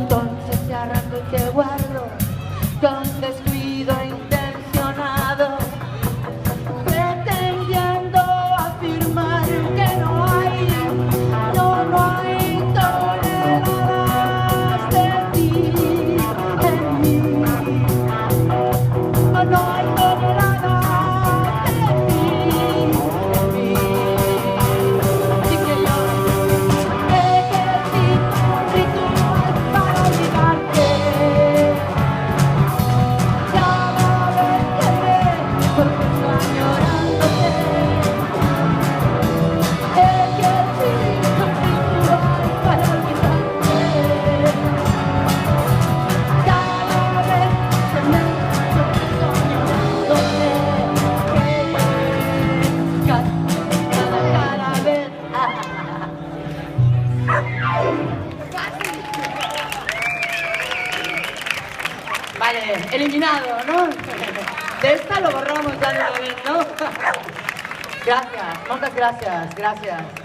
entonces te arranco y te guardo con descuido intencionado, pretendiendo afirmar que no hay toneladas de ti en mí. No hay toneladas de ti en mí. Así que yo ejercí un ritual para olvidarte. Cada vez que me encuentro añorándote, ejercí un ritual para olvidarte. Cada vez que me encuentro añorándote, cada vez. Vale, eliminado, ¿no? De esta lo borramos ya de una vez, ¿no? Gracias, muchas gracias, gracias.